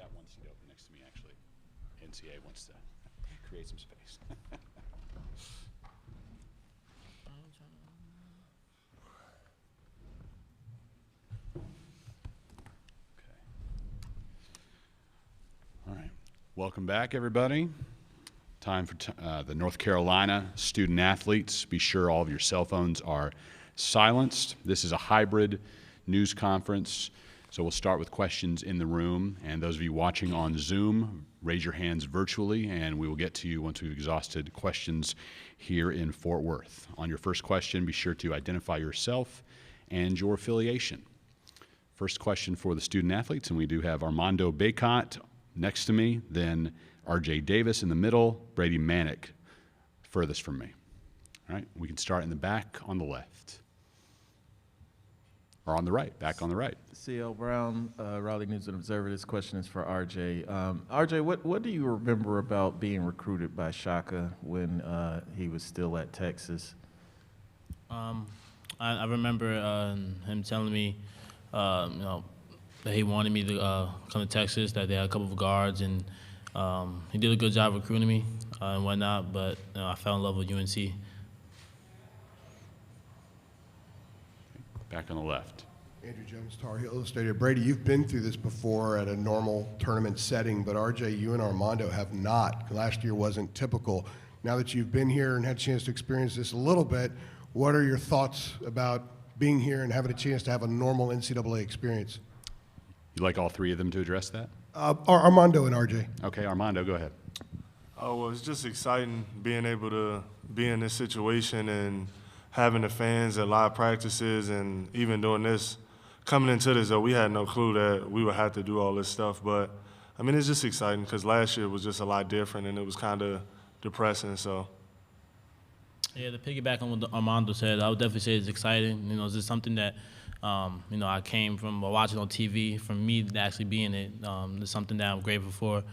got one seat open next to me, actually. NCAA wants to create some space. All right. Welcome back, everybody. Time for the North Carolina student athletes. Be sure all of your cell phones are silenced. This is a hybrid news conference, so we'll start with questions in the room. And those of you watching on Zoom, raise your hands virtually, and we will get to you once we've exhausted questions here in Fort Worth. On your first question, be sure to identify yourself and your affiliation. First question for the student athletes, and we do have Armando Baycott next to me, then R.J. Davis in the middle, Brady Manick furthest from me. All right, we can start in the back on the left. Or on the right, back on the right. C.L. Brown, Raleigh News and Observer. This question is for R.J. R.J., what do you remember about being recruited by Shaka when he was still at Texas? I remember him telling me, that he wanted me to come to Texas, that they had a couple of guards, and he did a good job recruiting me and whatnot, but I fell in love with UNC. Back on the left. Andrew Jones, Tar Heel Illustrated. Brady, you've been through this before at a normal tournament setting, but RJ, you and Armando have not. Last year wasn't typical. Now that you've been here and had a chance to experience this a little bit, what are your thoughts about being here and having a chance to have a normal NCAA experience? You'd like all three of them to address that? Armando and RJ. Okay, Armando, go ahead. Oh, well, it's just exciting being able to be in this situation and having the fans at live practices, and even doing this. Coming into this, though, we had no clue that we would have to do all this stuff. But, I mean, it's just exciting because last year was just a lot different, and it was kind of depressing, so. Yeah, to piggyback on what Armando said, I would definitely say it's exciting. You know, it's just something that, I came from watching on TV. For me to actually be in it, it's something that I'm grateful for.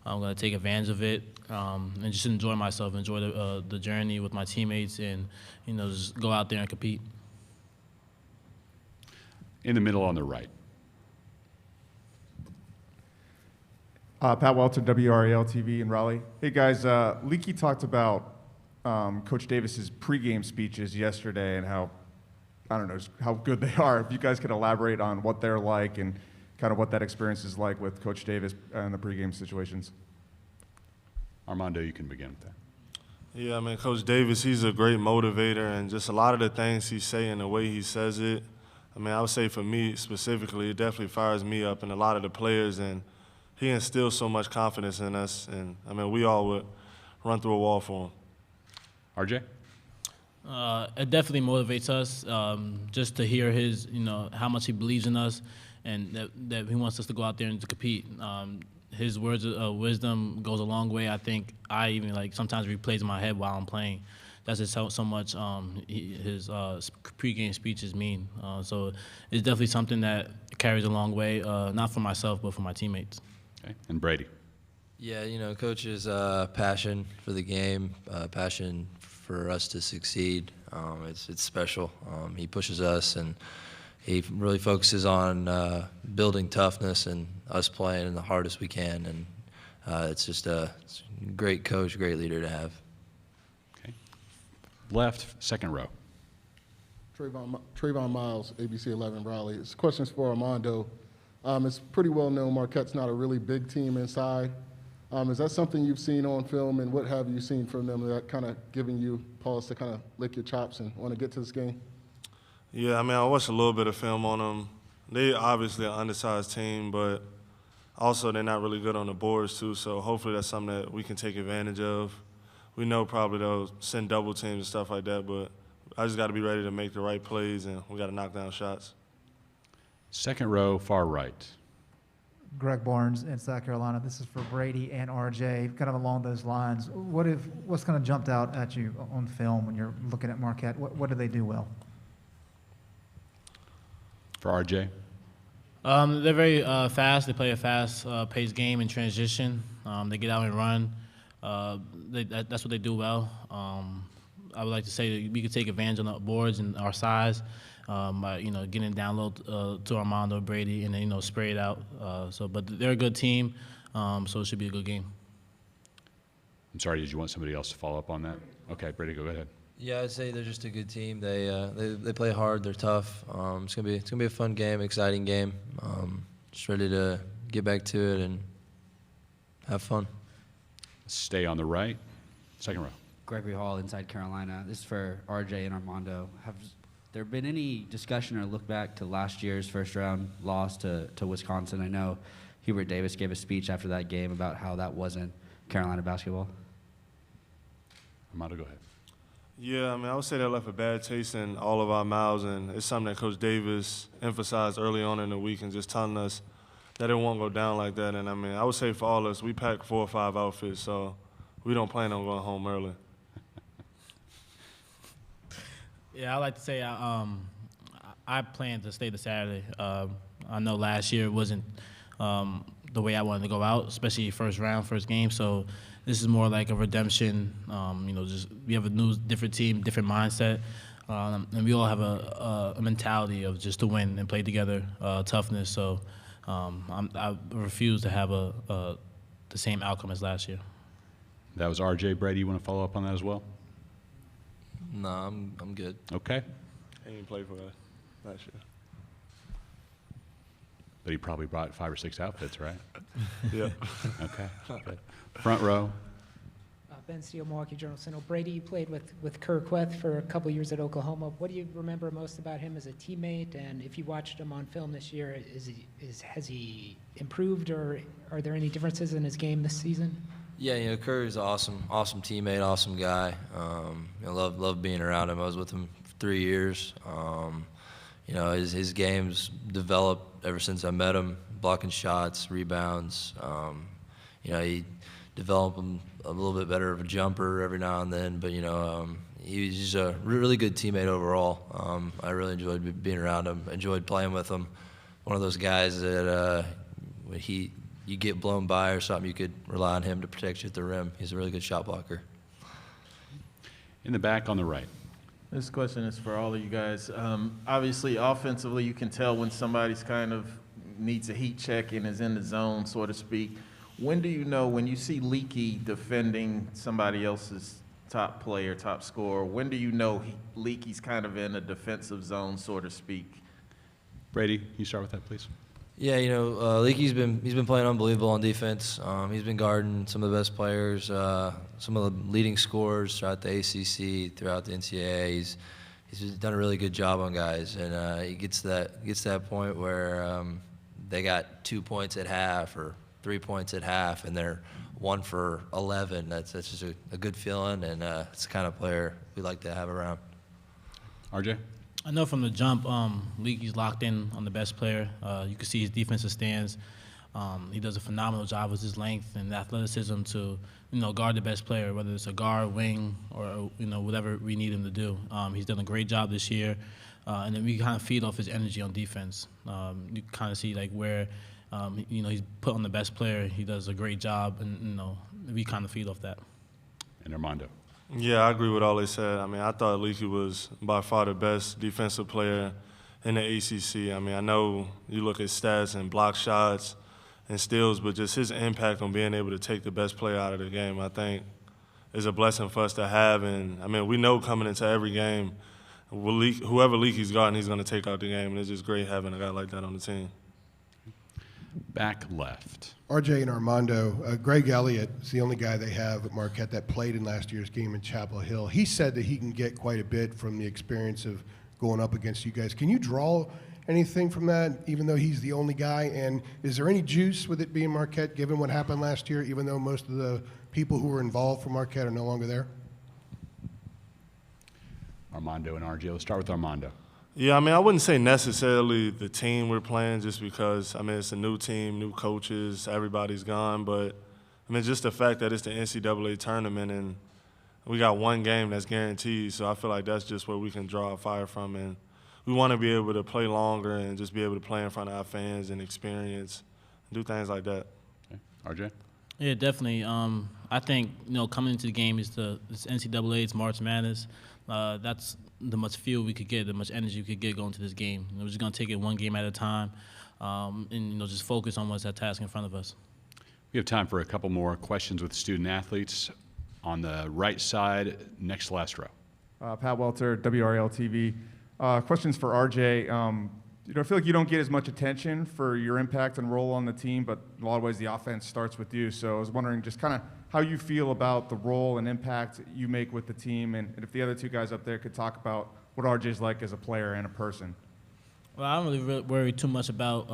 I'm going to take advantage of it and just enjoy myself, enjoy the journey with my teammates, and, just go out there and compete. In the middle on the right. Pat Welter, WRAL TV in Raleigh. Hey guys, Leaky talked about Coach Davis's pregame speeches yesterday and how, I don't know, how good they are. If you guys could elaborate on what they're like and kind of what that experience is like with Coach Davis and the pregame situations. Armando, you can begin with that. Yeah, I mean, Coach Davis, he's a great motivator, and just a lot of the things he's saying, the way he says it, I mean, I would say for me specifically, it definitely fires me up and a lot of the players, and he instills so much confidence in us, and I mean, we all would run through a wall for him. RJ? It definitely motivates us just to hear his, how much he believes in us, and that he wants us to go out there and to compete. His words of wisdom goes a long way. I think I even sometimes replays in my head while I'm playing. That's just so much his pregame speeches mean. So it's definitely something that carries a long way, not for myself, but for my teammates. Okay, and Brady? Yeah, Coach's passion for the game, passion for us to succeed. It's special. He pushes us, and he really focuses on building toughness and us playing the hardest we can. And it's just a great coach, great leader to have. Okay. Left, second row. Trayvon Miles, ABC 11 Raleigh. This question's for Armando. It's pretty well known Marquette's not a really big team inside. Is that something you've seen on film, and what have you seen from them that kind of giving you pause to kind of lick your chops and want to get to this game? Yeah, I mean, I watched a little bit of film on them. They obviously an undersized team, but also they're not really good on the boards too, so hopefully that's something that we can take advantage of. We know probably they'll send double teams and stuff like that, but I just got to be ready to make the right plays, and we got to knock down shots. Second row, far right. Greg Barnes in South Carolina. This is for Brady and RJ, kind of along those lines. What's kind of jumped out at you on film when you're looking at Marquette? What do they do well? For RJ? They're very fast. They play a fast-paced game in transition. They get out and run. That's what they do well. I would like to say that we could take advantage on the boards and our size by getting down low to Armando, Brady, and then spray it out. But they're a good team, so it should be a good game. I'm sorry, did you want somebody else to follow up on that? Okay, Brady, go ahead. Yeah, I'd say they're just a good team. They play hard. They're tough. It's gonna be a fun game, exciting game. Just ready to get back to it and have fun. Stay on the right, second row. Gregory Hall, Inside Carolina. This is for RJ and Armando. Have there been any discussion or look back to last year's first round loss to Wisconsin? I know Hubert Davis gave a speech after that game about how that wasn't Carolina basketball. Armando, go ahead. Yeah, I mean, I would say that left a bad taste in all of our mouths, and it's something that Coach Davis emphasized early on in the week and just telling us that it won't go down like that. And, I mean, I would say for all of us, we packed 4 or 5 outfits, so we don't plan on going home early. Yeah, I like to say I plan to stay to Saturday. I know last year wasn't the way I wanted to go out, especially first round, first game. So this is more like a redemption. Just we have a new, different team, different mindset, and we all have a mentality of just to win and play together, toughness. So I refuse to have the same outcome as last year. That was RJ. Brady, you want to follow up on that as well? No, I'm good. Okay. He didn't play for that last year. But he probably brought 5 or 6 outfits, right? Yeah. Okay. Good. Front row. Ben Steele, Milwaukee Journal-Sentinel. Brady, you played with Kirk Weth for a couple years at Oklahoma. What do you remember most about him as a teammate? And if you watched him on film this year, has he improved, or are there any differences in his game this season? Yeah, Curry's an awesome teammate, awesome guy. I love being around him. I was with him for 3 years. His game's developed ever since I met him, blocking shots, rebounds. He developed him a little bit better of a jumper every now and then, but he's just a really good teammate overall. I really enjoyed being around him, enjoyed playing with him. One of those guys that when you get blown by or something, you could rely on him to protect you at the rim. He's a really good shot blocker. In the back on the right. This question is for all of you guys. Obviously, offensively, you can tell when somebody's kind of needs a heat check and is in the zone, so to speak. When do you know, when you see Leaky defending somebody else's top player, top scorer, when do you know Leaky's kind of in a defensive zone, so to speak? Brady, you start with that, please. Yeah, Leaky's been playing unbelievable on defense. He's been guarding some of the best players, some of the leading scorers throughout the ACC, throughout the NCAA. He's done a really good job on guys, and he gets to that point where they got 2 points at half or 3 points at half, and they're 1 for 11. That's just a good feeling, and it's the kind of player we like to have around. RJ? I know from the jump, Leaky's locked in on the best player. You can see his defensive stance. He does a phenomenal job with his length and athleticism to, guard the best player, whether it's a guard, wing, or whatever we need him to do. He's done a great job this year, and then we kind of feed off his energy on defense. You kind of see where, he's put on the best player. He does a great job, and we kind of feed off that. And Armando. Yeah, I agree with all they said. I mean, I thought Leaky was by far the best defensive player in the ACC. I mean, I know you look at stats and block shots and steals, but just his impact on being able to take the best player out of the game, I think, is a blessing for us to have. And, I mean, we know coming into every game, whoever Leaky's guarding, he's going to take out the game, and it's just great having a guy like that on the team. Back left. RJ and Armando, Greg Elliott is the only guy they have at Marquette that played in last year's game in Chapel Hill. He said that he can get quite a bit from the experience of going up against you guys. Can you draw anything from that, even though he's the only guy? And is there any juice with it being Marquette, given what happened last year, even though most of the people who were involved for Marquette are no longer there? Armando and RJ. Let's start with Armando. Yeah, I mean, I wouldn't say necessarily the team we're playing just because, I mean, it's a new team, new coaches, everybody's gone. But, I mean, just the fact that it's the NCAA tournament and we got one game that's guaranteed. So I feel like that's just where we can draw a fire from. And we want to be able to play longer and just be able to play in front of our fans and experience, do things like that. Okay. RJ? Yeah, definitely. I think, coming into the game it's NCAA, it's March Madness. That's the much feel we could get, the much energy we could get going to this game. We're just going to take it one game at a time, and just focus on what's that task in front of us. We have time for a couple more questions with student athletes. On the right side, next to last row. Pat Welter, WRL TV. Questions for RJ. I feel like you don't get as much attention for your impact and role on the team, but in a lot of ways the offense starts with you. So I was wondering just kind of how you feel about the role and impact you make with the team, and if the other two guys up there could talk about what RJ's like as a player and a person. Well, I don't really worry too much about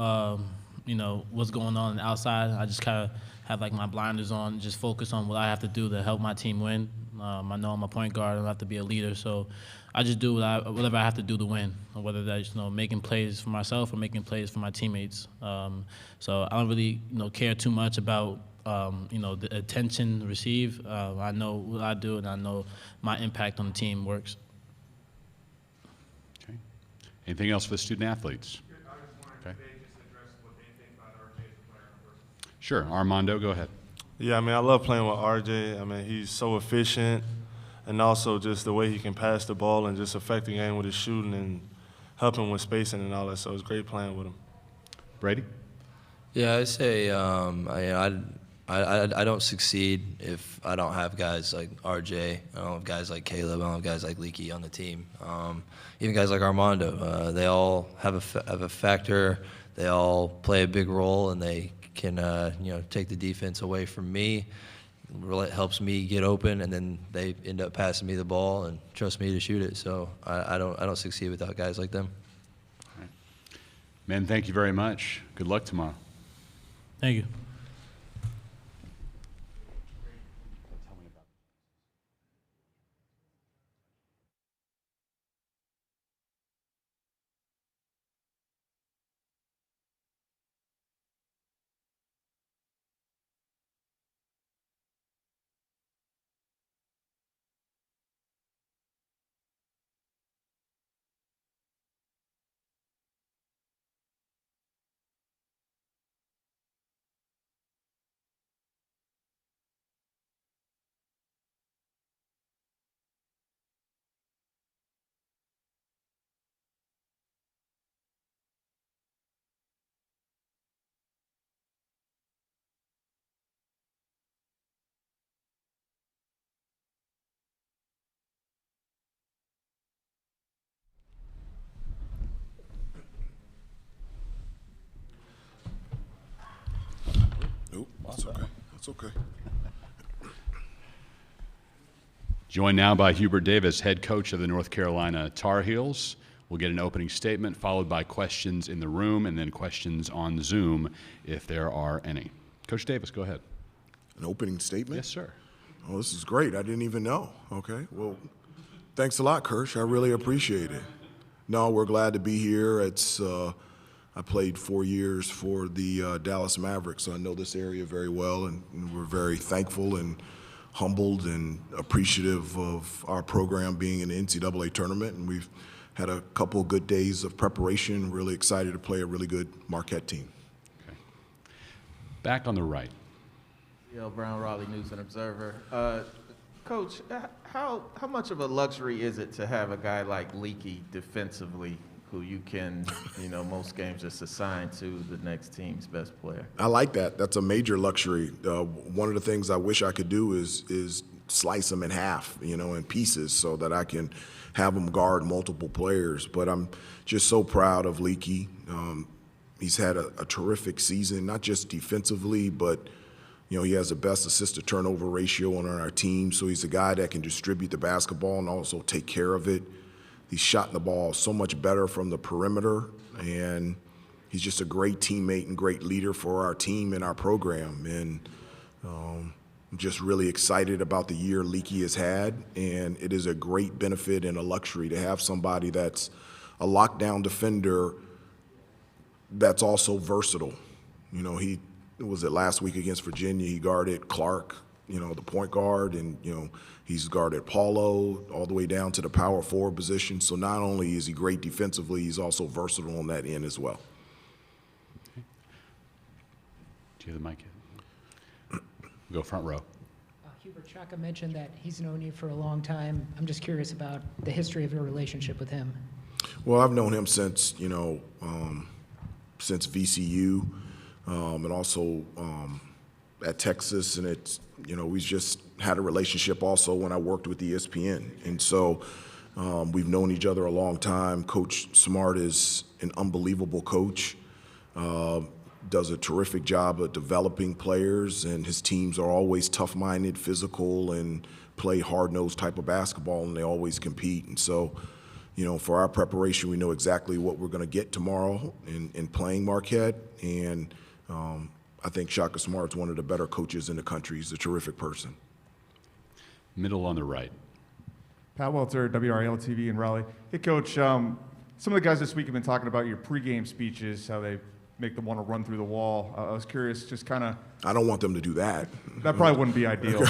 what's going on outside. I just kind of have like my blinders on, just focus on what I have to do to help my team win. I know I'm a point guard, I have to be a leader, so I just do whatever I have to do to win, whether that's making plays for myself or making plays for my teammates. So I don't really care too much about the attention received. I know what I do, and I know my impact on the team works. Okay. Anything else for the student athletes? Okay. Sure, Armando, go ahead. Yeah, I mean, I love playing with RJ. I mean, he's so efficient, and also just the way he can pass the ball and just affect the game with his shooting and helping with spacing and all that. So it's great playing with him. Brady? Yeah, I say I don't succeed if I don't have guys like RJ, I don't have guys like Caleb, I don't have guys like Leaky on the team. Even guys like Armando, they all have a factor. They all play a big role, and they can take the defense away from me. It helps me get open, and then they end up passing me the ball and trust me to shoot it. So I don't succeed without guys like them. All right. Men, thank you very much. Good luck tomorrow. Thank you. Nope, that's okay. That's okay. Joined now by Hubert Davis, head coach of the North Carolina Tar Heels. We'll get an opening statement followed by questions in the room and then questions on Zoom if there are any. Coach Davis, go ahead. An opening statement? Yes, sir. Oh, this is great. I didn't even know. Okay. Well, thanks a lot, Kirsch. I really appreciate it. No, we're glad to be here. I played 4 years for the Dallas Mavericks, so I know this area very well, and we're very thankful and humbled and appreciative of our program being in the NCAA tournament, and we've had a couple of good days of preparation. Really excited to play a really good Marquette team. Okay. Back on the right. L. Brown, Raleigh News and Observer. Coach, how much of a luxury is it to have a guy like Leaky defensively, who you can, most games just assign to the next team's best player? I like that. That's a major luxury. One of the things I wish I could do is slice them in half, in pieces, so that I can have them guard multiple players. But I'm just so proud of Leaky. He's had a terrific season, not just defensively, but he has the best assist-to-turnover ratio on our team. So he's a guy that can distribute the basketball and also take care of it. He's shot the ball so much better from the perimeter, and he's just a great teammate and great leader for our team and our program. And I'm just really excited about the year Leaky has had, and it is a great benefit and a luxury to have somebody that's a lockdown defender that's also versatile. Was it last week against Virginia? He guarded Clark, the point guard, and he's guarded Paulo all the way down to the power forward position. So not only is he great defensively, he's also versatile on that end as well. Okay. Do you have the mic? Go front row. Hubert, Chaka mentioned that he's known you for a long time. I'm just curious about the history of your relationship with him. Well, I've known him since, since VCU, and also at Texas, and we've just had a relationship also when I worked with ESPN. And so we've known each other a long time. Coach Smart is an unbelievable coach, does a terrific job of developing players, and his teams are always tough-minded, physical, and play hard-nosed type of basketball, and they always compete. And so, for our preparation, we know exactly what we're going to get tomorrow in playing Marquette, and I think Shaka Smart's one of the better coaches in the country. He's a terrific person. Middle on the right. Pat Welter, WRAL TV in Raleigh. Hey, Coach, some of the guys this week have been talking about your pregame speeches, how they make them want to run through the wall. I was curious, just kind of... I don't want them to do that. That probably wouldn't be ideal.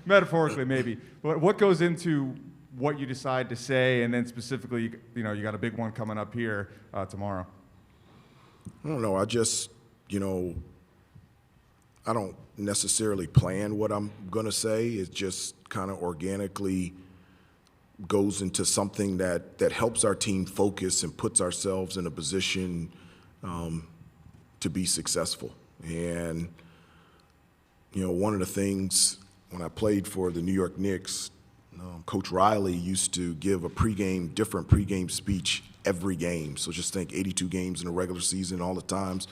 Metaphorically, maybe. But what goes into what you decide to say, and then specifically, you got a big one coming up here tomorrow? I don't know. I just, I don't necessarily plan what I'm going to say. It just kind of organically goes into something that helps our team focus and puts ourselves in a position to be successful. And, one of the things when I played for the New York Knicks, Coach Riley used to give different pregame speech every game. So just think 82 games in the regular season, all the times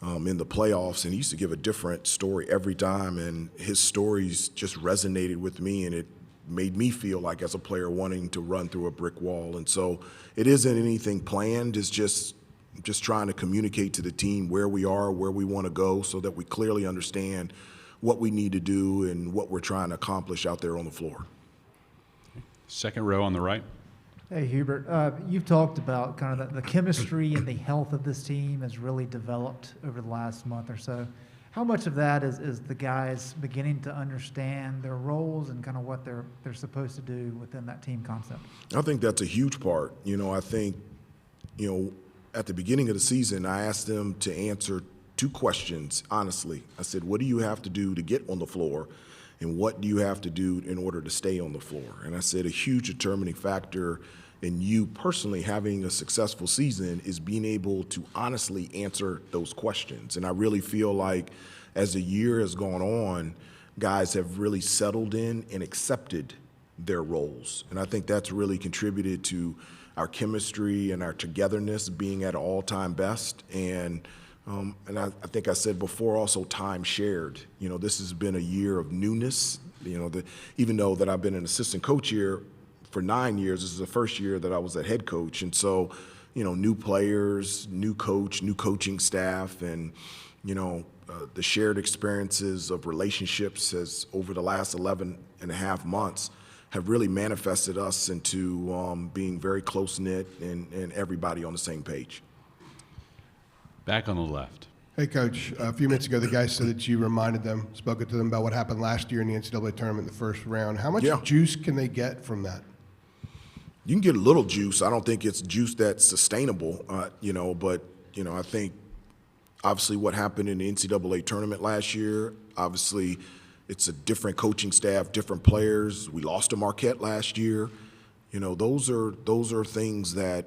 in the playoffs, and he used to give a different story every time, and his stories just resonated with me, and it made me feel like as a player wanting to run through a brick wall. And so it isn't anything planned. It's just trying to communicate to the team where we are, where we want to go, so that we clearly understand what we need to do and what we're trying to accomplish out there on the floor. Second row on the right. Hey, Hubert, you've talked about kind of the chemistry and the health of this team has really developed over the last month or so. How much of that is the guys beginning to understand their roles and kind of what they're supposed to do within that team concept? I think that's a huge part. I think, at the beginning of the season, I asked them to answer two questions, honestly. I said, what do you have to do to get on the floor? And what do you have to do in order to stay on the floor? And I said a huge determining factor in you personally having a successful season is being able to honestly answer those questions. And I really feel like as the year has gone on, guys have really settled in and accepted their roles. And I think that's really contributed to our chemistry and our togetherness being at an all-time best. And I think I said before also time shared. This has been a year of newness. Even though that I've been an assistant coach here for 9 years, this is the first year that I was a head coach. And so, new players, new coach, new coaching staff, and, the shared experiences of relationships has over the last 11 and a half months have really manifested us into being very close-knit and everybody on the same page. Back on the left. Hey, Coach, a few minutes ago, the guys said that you reminded them, spoken to them about what happened last year in the NCAA tournament in the first round. How much juice can they get from that? You can get a little juice. I don't think it's juice that's sustainable, but, I think obviously what happened in the NCAA tournament last year, obviously it's a different coaching staff, different players. We lost to Marquette last year. Those are things that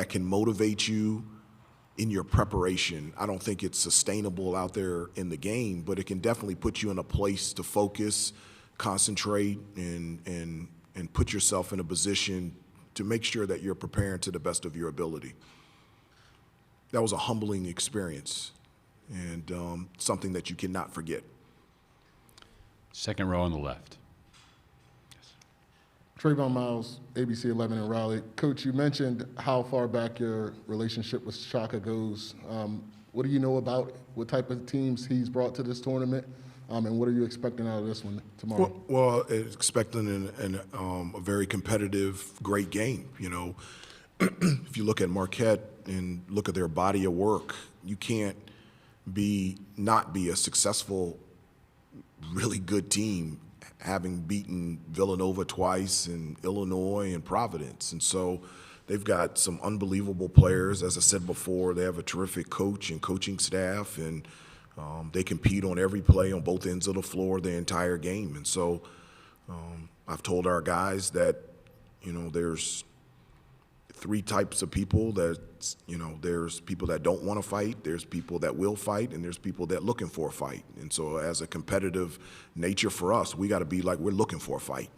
can motivate you in your preparation. I don't think it's sustainable out there in the game, but it can definitely put you in a place to focus, concentrate, and put yourself in a position to make sure that you're preparing to the best of your ability. That was a humbling experience and something that you cannot forget. Second row on the left. Trayvon Miles, ABC 11 in Raleigh. Coach, you mentioned how far back your relationship with Shaka goes. What do you know about what type of teams he's brought to this tournament, and what are you expecting out of this one tomorrow? Well, expecting a very competitive, great game. If you look at Marquette and look at their body of work, you can't not be a successful, really good team having beaten Villanova twice and Illinois and Providence. And so they've got some unbelievable players. As I said before, they have a terrific coach and coaching staff, and They compete on every play on both ends of the floor the entire game. And so I've told our guys that, there's three types of people. There's people that don't want to fight, there's people that will fight, and there's people that looking for a fight. And so as a competitive nature for us, we got to be like we're looking for a fight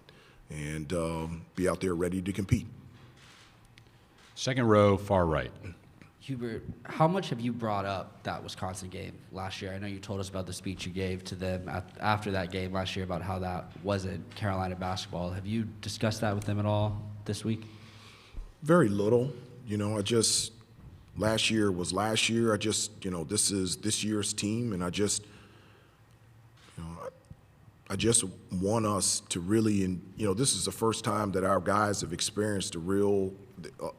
and be out there ready to compete. Second row, far right. Hubert, how much have you brought up that Wisconsin game last year? I know you told us about the speech you gave to them after that game last year about how that wasn't Carolina basketball. Have you discussed that with them at all this week? Very little. Last year was last year. This is this year's team, and I just want us to really, this is the first time that our guys have experienced the real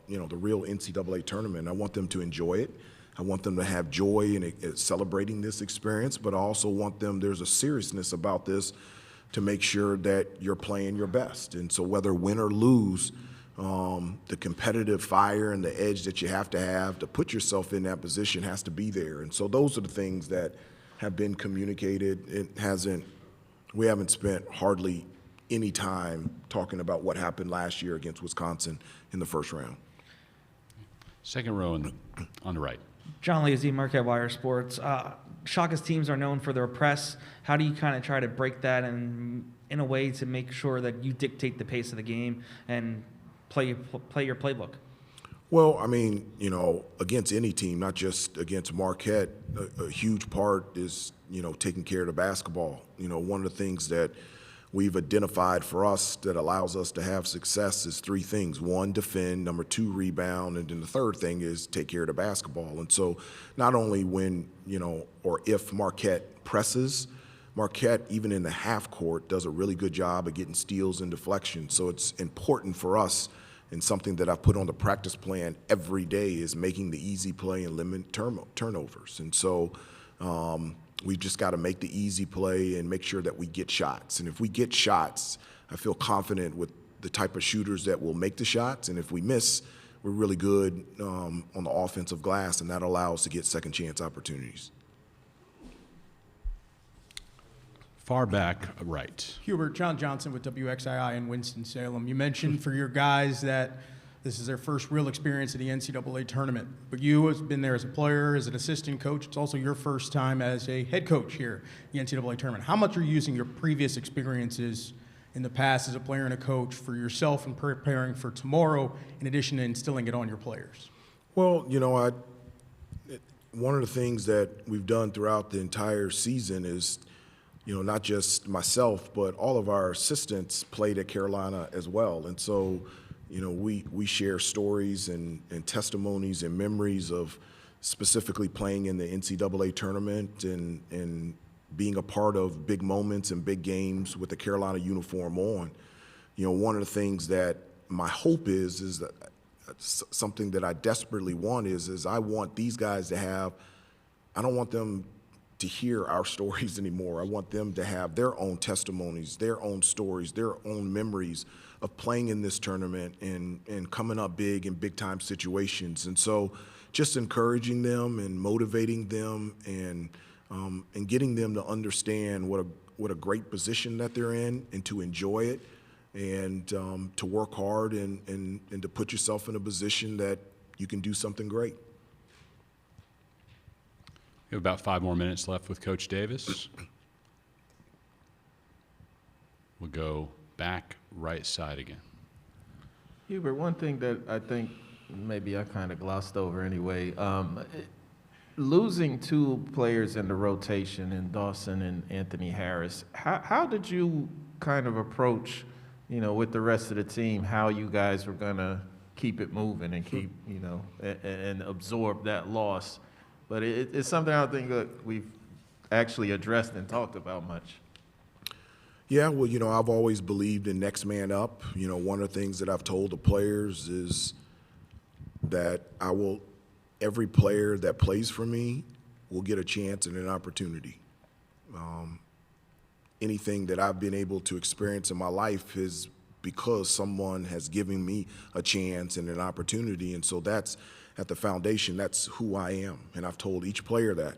NCAA tournament. I want them to enjoy it. I want them to have joy in celebrating this experience, but I also want there's a seriousness about this to make sure that you're playing your best. And so whether win or lose, the competitive fire and the edge that you have to put yourself in that position has to be there. And so those are the things that have been communicated. We haven't spent hardly any time talking about what happened last year against Wisconsin in the first round. Second row on the right. John Lazy, Marquette Wire Sports. Shaka's teams are known for their press. How do you kind of try to break that in a way to make sure that you dictate the pace of the game and play your playbook? Well, against any team, not just against Marquette, a huge part is, taking care of the basketball. One of the things that we've identified for us that allows us to have success is three things. One, defend. Number two, rebound. And then the third thing is take care of the basketball. And so not only when, or if Marquette presses, Marquette, even in the half court, does a really good job of getting steals and deflections. So it's important for us, and something that I put on the practice plan every day is making the easy play and limit turnovers. And so we've just got to make the easy play and make sure that we get shots. And if we get shots, I feel confident with the type of shooters that will make the shots. And if we miss, we're really good on the offensive glass, and that allows us to get second chance opportunities. Far back right. Hubert, John Johnson with WXII in Winston-Salem. You mentioned for your guys that this is their first real experience at the NCAA tournament, but you have been there as a player, as an assistant coach. It's also your first time as a head coach here at the NCAA tournament. How much are you using your previous experiences in the past as a player and a coach for yourself and preparing for tomorrow, in addition to instilling it on your players? Well, one of the things that we've done throughout the entire season is, not just myself, but all of our assistants played at Carolina as well. And so, we share stories and testimonies and memories of specifically playing in the NCAA tournament and being a part of big moments and big games with the Carolina uniform on. One of the things that my hope is that something that I desperately want is I want these guys to have, I don't want them to hear our stories anymore. I want them to have their own testimonies, their own stories, their own memories of playing in this tournament and coming up big in big-time situations. And so just encouraging them and motivating them and getting them to understand what a great position that they're in and to enjoy it and to work hard and to put yourself in a position that you can do something great. We have about 5 more minutes left with Coach Davis. We'll go back right side again. Hubert, one thing that I think maybe I kind of glossed over anyway, losing 2 players in the rotation in Dawson and Anthony Harris, how did you kind of approach, with the rest of the team, how you guys were going to keep it moving and keep, and absorb that loss? But it's something I don't think we've actually addressed and talked about much. Yeah, well, I've always believed in next man up. One of the things that I've told the players is that every player that plays for me will get a chance and an opportunity. Anything that I've been able to experience in my life is because someone has given me a chance and an opportunity, and so that's at the foundation. That's who I am, and I've told each player that.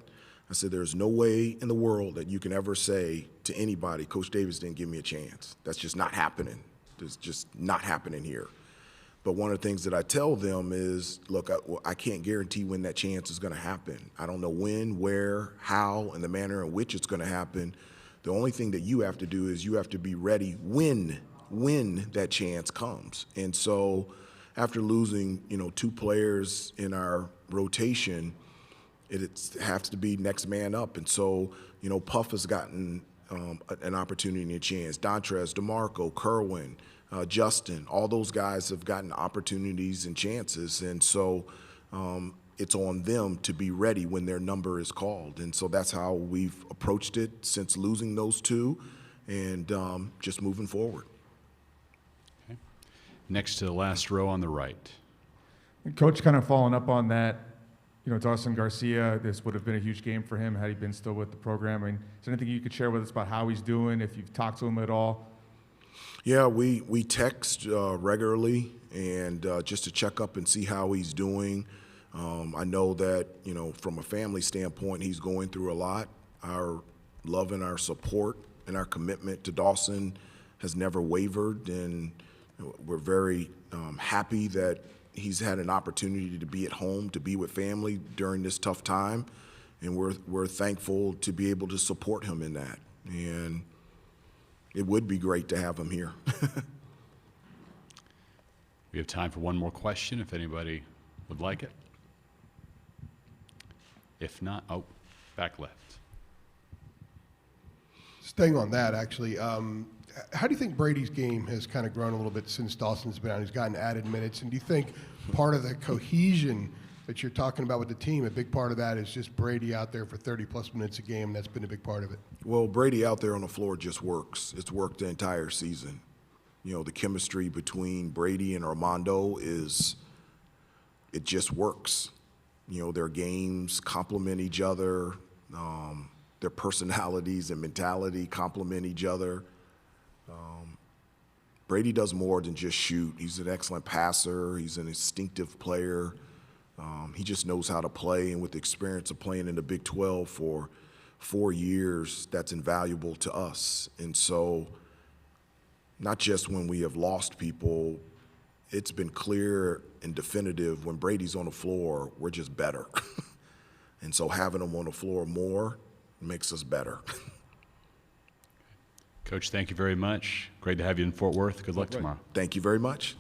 I said, there's no way in the world that you can ever say to anybody, Coach Davis didn't give me a chance. That's just not happening. It's just not happening here. But one of the things that I tell them is, look, I can't guarantee when that chance is going to happen. I don't know when, where, how, and the manner in which it's going to happen. The only thing that you have to do is you have to be ready when that chance comes. And so after losing, 2 players in our rotation, it has to be next man up. And so, Puff has gotten an opportunity and a chance. Dontrez, DeMarco, Kerwin, Justin, all those guys have gotten opportunities and chances. And so it's on them to be ready when their number is called. And so that's how we've approached it since losing those 2 and just moving forward. Okay. Next to the last row on the right. Coach, kind of following up on that, Dawson Garcia, this would have been a huge game for him had he been still with the program. I mean, is there anything you could share with us about how he's doing, if you've talked to him at all? Yeah, we text regularly and just to check up and see how he's doing. I know that, from a family standpoint, he's going through a lot. Our love and our support and our commitment to Dawson has never wavered, and we're very happy that he's had an opportunity to be at home, to be with family during this tough time, and we're thankful to be able to support him in that. And it would be great to have him here. We have time for one more question if anybody would like it. If not, back left. Staying on that, actually, how do you think Brady's game has kind of grown a little bit since Dawson's been out? He's gotten added minutes. And do you think part of the cohesion that you're talking about with the team, a big part of that is just Brady out there for 30-plus minutes a game, and that's been a big part of it? Well, Brady out there on the floor just works. It's worked the entire season. The chemistry between Brady and Armando it just works. Their games complement each other. Their personalities and mentality complement each other. Brady does more than just shoot. He's an excellent passer. He's an instinctive player. He just knows how to play, and with the experience of playing in the Big 12 for 4 years, that's invaluable to us. And so not just when we have lost people, it's been clear and definitive when Brady's on the floor, we're just better. And so having him on the floor more makes us better. Coach, thank you very much. Great to have you in Fort Worth. Good luck Right. tomorrow. Thank you very much.